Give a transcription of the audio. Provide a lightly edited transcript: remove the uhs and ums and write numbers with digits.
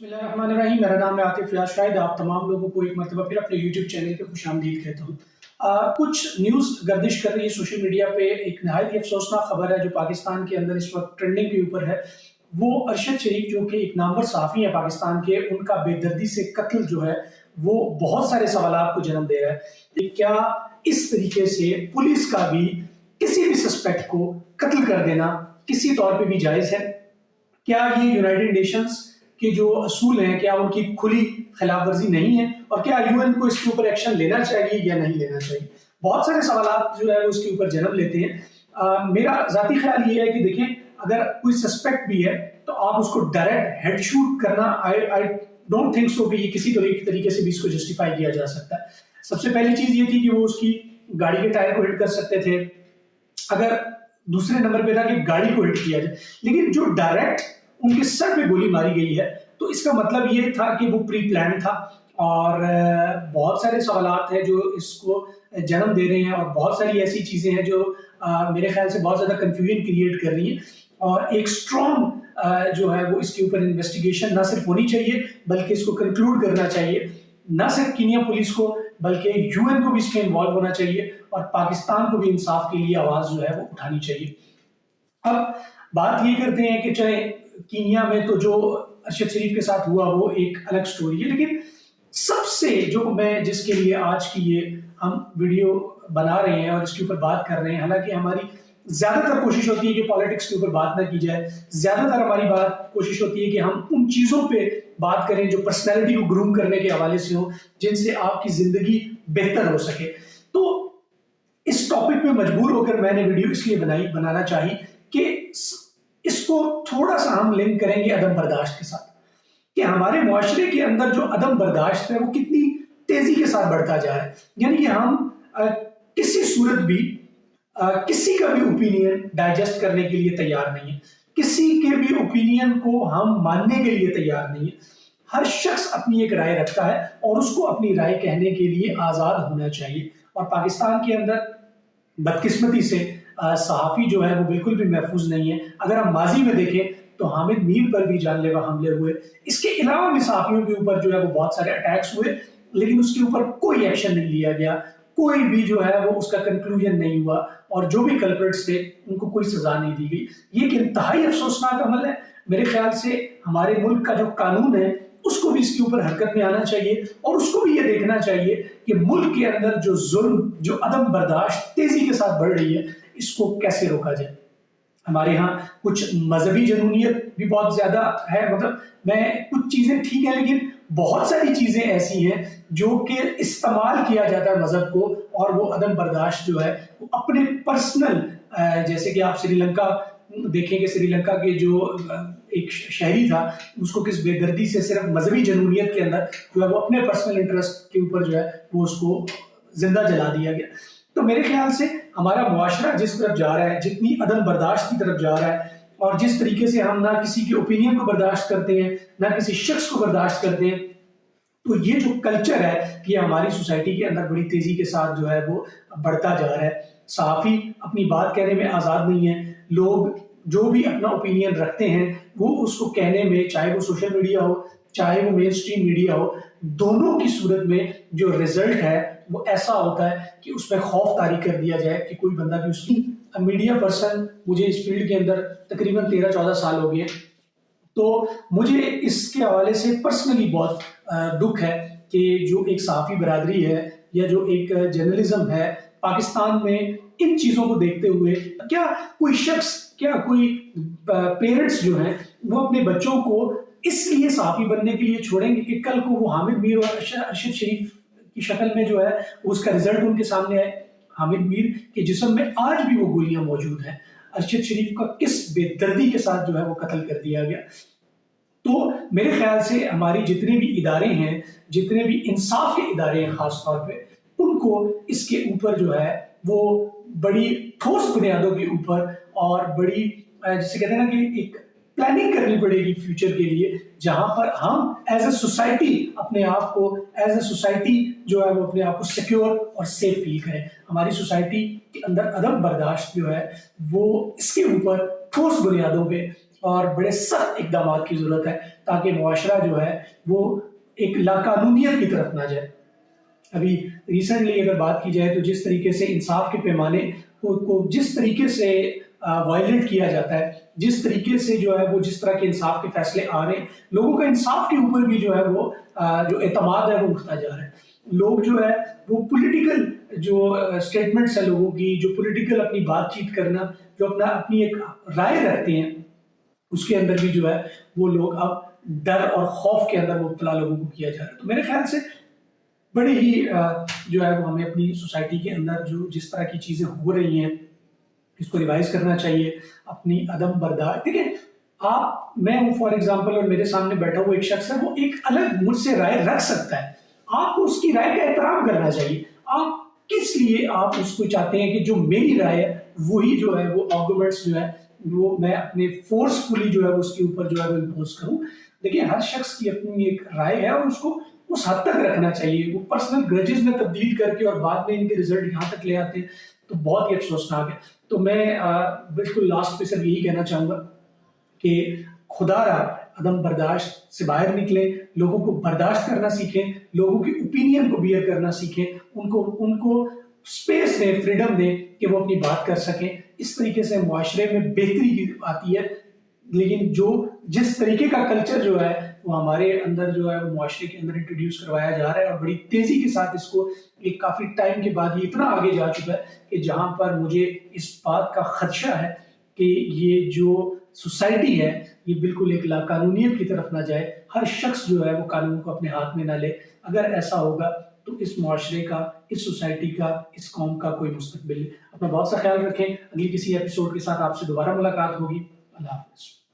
बिस्मिल्लाहिर्रहमानिर्रहीम। मेरा नाम है आतिफ रियाज शाहिद। आप तमाम लोगों को एक मरतबा फिर अपने यूट्यूब चैनल पे खुशामदीद कहता हूँ। कुछ न्यूज़ गर्दिश कर रही है सोशल मीडिया पे। एक नहायत ही अफसोसनाक खबर है जो पाकिस्तान के अंदर इस वक्त ट्रेंडिंग के ऊपर है। वो अरशद शरीफ जो कि एक नामवर सहाफ़ी है पाकिस्तान के, उनका बेदर्दी से कत्ल जो है वो बहुत सारे सवालात को जन्म दे रहा है कि क्या इस तरीके से पुलिस का भी किसी भी सस्पेक्ट को कत्ल कर देना किसी तौर पे भी जायज़ है? क्या ये यूनाइटेड नेशंस के जो असूल हैं क्या उनकी खुली खिलाफ वर्जी नहीं है, और क्या यूएन को इसके ऊपर एक्शन लेना चाहिए या नहीं लेना चाहिए? बहुत सारे सवालात जो है वो इसके ऊपर जन्म लेते हैं। मेरा ज़ाती ख्याल ये है कि देखें, अगर कोई सस्पेक्ट भी है तो आप उसको डायरेक्ट हेड शूट करना, आई डोंट थिंक सो कि ये किसी तरीके से भी इसको जस्टिफाई किया जा सकता है। सबसे पहली चीज़ ये थी कि वो उसकी गाड़ी के टायर को हिट कर सकते थे। अगर दूसरे नंबर पे था कि गाड़ी को हिट किया जाए, लेकिन जो डायरेक्ट उनके सर पे गोली मारी गई है तो इसका मतलब ये था कि वो प्री प्लान था। और बहुत सारे सवालात हैं जो इसको जन्म दे रहे हैं, और बहुत सारी ऐसी चीज़ें हैं जो मेरे ख्याल से बहुत ज़्यादा कंफ्यूजन क्रिएट कर रही हैं। और एक स्ट्रॉन्ग जो है वो इसके ऊपर इन्वेस्टिगेशन ना सिर्फ होनी चाहिए बल्कि इसको कंक्लूड करना चाहिए। ना सिर्फ कीनिया पुलिस को बल्कि यूएन को भी इसमें इन्वॉल्व होना चाहिए, और पाकिस्तान को भी इंसाफ के लिए आवाज़ जो है वो उठानी चाहिए। अब बात ये करते हैं कि चाहे कीनिया में तो जो अरशद शरीफ के साथ हुआ वो एक अलग स्टोरी है, लेकिन सबसे जो मैं जिसके लिए आज की ये हम वीडियो बना रहे हैं और इसके ऊपर बात कर रहे हैं, हालांकि हमारी ज़्यादातर कोशिश होती है कि पॉलिटिक्स के ऊपर बात ना की जाए, ज़्यादातर हमारी बात कोशिश होती है कि हम उन चीज़ों पे बात करें जो पर्सनैलिटी को ग्रूम करने के हवाले से हो, जिनसे आपकी ज़िंदगी बेहतर हो सके। तो इस टॉपिक पे मजबूर होकर मैंने वीडियो इसलिए बनाना चाहिए कि इसको थोड़ा सा हम लिंक करेंगे अदम बर्दाश्त के साथ, कि हमारे मुआशरे के अंदर जो अदम बर्दाश्त है वो कितनी तेजी के साथ बढ़ता जा रहा है। यानी कि हम किसी सूरत भी किसी का भी ओपिनियन डाइजेस्ट करने के लिए तैयार नहीं है, किसी के भी ओपिनियन को हम मानने के लिए तैयार नहीं है। हर शख्स अपनी एक राय रखता है और उसको अपनी राय कहने के लिए आज़ाद होना चाहिए। और पाकिस्तान के अंदर बदकिस्मती से सहाफ़ी जो है वो बिल्कुल भी महफूज नहीं है। अगर हम माजी में देखें तो हामिद मीर पर भी जानलेवा हमले हुए, इसके अलावा भी सहाफ़ियों के ऊपर जो है वो बहुत सारे अटैक्स हुए, लेकिन उसके ऊपर कोई एक्शन नहीं लिया गया, कोई भी जो है वो उसका कंक्लूजन नहीं हुआ, और जो भी कल्प्रिट्स थे उनको कोई सजा नहीं दी गई। ये एक इंतहाई अफसोसनाक अमल है। मेरे ख्याल से हमारे मुल्क का जो कानून है उसको भी इसके ऊपर हरकत में आना चाहिए, और उसको भी ये देखना चाहिए कि मुल्क के अंदर जो जुल्म, जो अदम बर्दाश्त तेजी के साथ बढ़ रही है, इसको कैसे रोका जाए। हमारे यहाँ कुछ मजहबी जनूनियत भी बहुत ज्यादा है, मतलब मैं कुछ चीजें ठीक है, लेकिन बहुत सारी चीजें ऐसी हैं जो कि इस्तेमाल किया जाता है मजहब को, और वो अदम बर्दाश्त जो है वो अपने पर्सनल, जैसे कि आप श्रीलंका देखेंगे, श्रीलंका के जो एक शहरी था उसको किस बेदर्दी से सिर्फ मजहबी जनूनियत के अंदर जो है वो अपने पर्सनल इंटरेस्ट के ऊपर जो है वो उसको जिंदा जला दिया गया। तो मेरे ख्याल से हमारा मुआशरा जिस तरफ जा रहा है, जितनी अदम बर्दाश्त की तरफ जा रहा है, और जिस तरीके से हम ना किसी के ओपिनियन को बर्दाश्त करते हैं ना किसी शख्स को बर्दाश्त करते हैं, तो ये जो कल्चर है ये हमारी सोसाइटी के अंदर बड़ी तेजी के साथ जो है वो बढ़ता जा रहा है। सहाफ़ी अपनी बात कहने में आज़ाद नहीं है। लोग जो भी अपना ओपिनियन रखते हैं वो उसको कहने में, चाहे वो सोशल मीडिया हो चाहे वो मेन स्ट्रीम मीडिया हो, दोनों की सूरत में जो रिजल्ट है वो ऐसा होता है कि उसमें खौफ तारी कर दिया जाए कि कोई बंदा भी उसकी मीडिया पर्सन, मुझे इस फील्ड के अंदर तकरीबन 13-14 साल हो गए, तो मुझे इसके हवाले से पर्सनली बहुत दुख है कि जो एक सहाफ़ी बरादरी है या जो एक जर्नलिज्म है पाकिस्तान में, इन चीज़ों को देखते हुए क्या कोई शख्स, क्या कोई पेरेंट्स जो हैं वो अपने बच्चों को इसलिए सहाफ़ी बनने के लिए छोड़ेंगे कि कल को वो हामिद मीर और अरशद शरीफ की शक्ल में जो है उसका रिजल्ट उनके सामने आए। हामिद मीर के जिस्म में आज भी वो गोलियां मौजूद हैं। अरशद शरीफ का किस बेदर्दी के साथ जो है वो कत्ल कर दिया गया। तो मेरे ख्याल से हमारी जितने भी इदारे हैं, जितने भी इंसाफ के इदारे हैं खास तौर पे, उनको इसके ऊपर जो है वो बड़ी ठोस बुनियादों के ऊपर और बड़ी जिसे कहते हैं ना कि एक प्लानिंग करनी पड़ेगी फ्यूचर के लिए, जहां पर हम एज ए सोसाइटी अपने आप को, एज ए सोसाइटी जो है वो अपने आप को सिक्योर और सेफ फील करें। हमारी सोसाइटी के अंदर अदम बर्दाश्त जो है वो इसके ऊपर ठोस बुनियादों पे اور بڑے سخت اقدامات کی ضرورت ہے تاکہ معاشرہ جو ہے وہ ایک لاقانونیت کی طرف نہ جائے۔ ابھی ریسنٹلی اگر بات کی جائے تو جس طریقے سے انصاف کے پیمانے کو جس طریقے سے وائلیٹ کیا جاتا ہے، جس طریقے سے جو ہے وہ جس طرح کے انصاف کے فیصلے آ رہے ہیں، لوگوں کا انصاف کے اوپر بھی جو ہے وہ جو اعتماد ہے وہ اٹھتا جا رہا ہے۔ لوگ جو ہے وہ پولیٹیکل جو اسٹیٹمنٹس ہیں لوگوں کی، جو پولیٹیکل اپنی بات چیت کرنا، جو اپنی ایک رائے رکھتے ہیں، اس کے اندر بھی جو ہے وہ لوگ اب ڈر اور خوف کے اندر مبتلا لوگوں کو کیا جا رہا ہے۔ تو میرے خیال سے بڑے ہی جو ہے وہ ہمیں اپنی سوسائٹی کے اندر جو جس طرح کی چیزیں ہو رہی ہیں اس کو ریوائز کرنا چاہیے، اپنی عدم برداشت۔ دیکھیں میں ہوں فار ایگزامپل، اور میرے سامنے بیٹھا ہوا ایک شخص ہے، وہ ایک الگ مجھ سے رائے رکھ سکتا ہے، آپ کو اس کی رائے کا احترام کرنا چاہیے۔ آپ کس لیے آپ اس کو چاہتے ہیں کہ جو میری رائے ہے وہی جو ہے وہ آرگومنٹس جو ہے وہ میں اپنے فورسفلی جو ہے اس کے اوپر جو ہے وہ امپوز کروں؟ دیکھیں ہر شخص کی اپنی ایک رائے ہے اور اس کو اس حد تک رکھنا چاہیے۔ وہ پرسنل گرجز میں تبدیل کر کے اور بعد میں ان کے رزلٹ یہاں تک لے آتے ہیں تو بہت ہی افسوسناک ہے۔ تو میں بالکل لاسٹ پہ صرف یہی کہنا چاہوں گا کہ خدا را عدم برداشت سے باہر نکلیں، لوگوں کو برداشت کرنا سیکھیں، لوگوں کی اوپینین کو بیئر کرنا سیکھیں، ان کو اسپیس دیں، فریڈم دیں کہ وہ اپنی بات کر سکیں۔ اس طریقے سے معاشرے میں بہتری آتی ہے۔ لیکن جس طریقے کا کلچر جو ہے وہ ہمارے اندر جو ہے وہ معاشرے کے اندر انٹروڈیوس کروایا جا رہا ہے، اور بڑی تیزی کے ساتھ اس کو ایک کافی ٹائم کے بعد یہ اتنا آگے جا چکا ہے کہ جہاں پر مجھے اس بات کا خدشہ ہے کہ یہ جو سوسائٹی ہے یہ بالکل ایک لاقانونیت کی طرف نہ جائے، ہر شخص جو ہے وہ قانون کو اپنے ہاتھ میں نہ لے۔ اگر ایسا ہوگا تو اس معاشرے کا، اس سوسائٹی کا، اس قوم کا کوئی مستقبل نہیں۔ اپنا بہت سا خیال رکھیں، اگلی کسی ایپیسوڈ کے ساتھ آپ سے دوبارہ ملاقات ہوگی۔ اللہ حافظ۔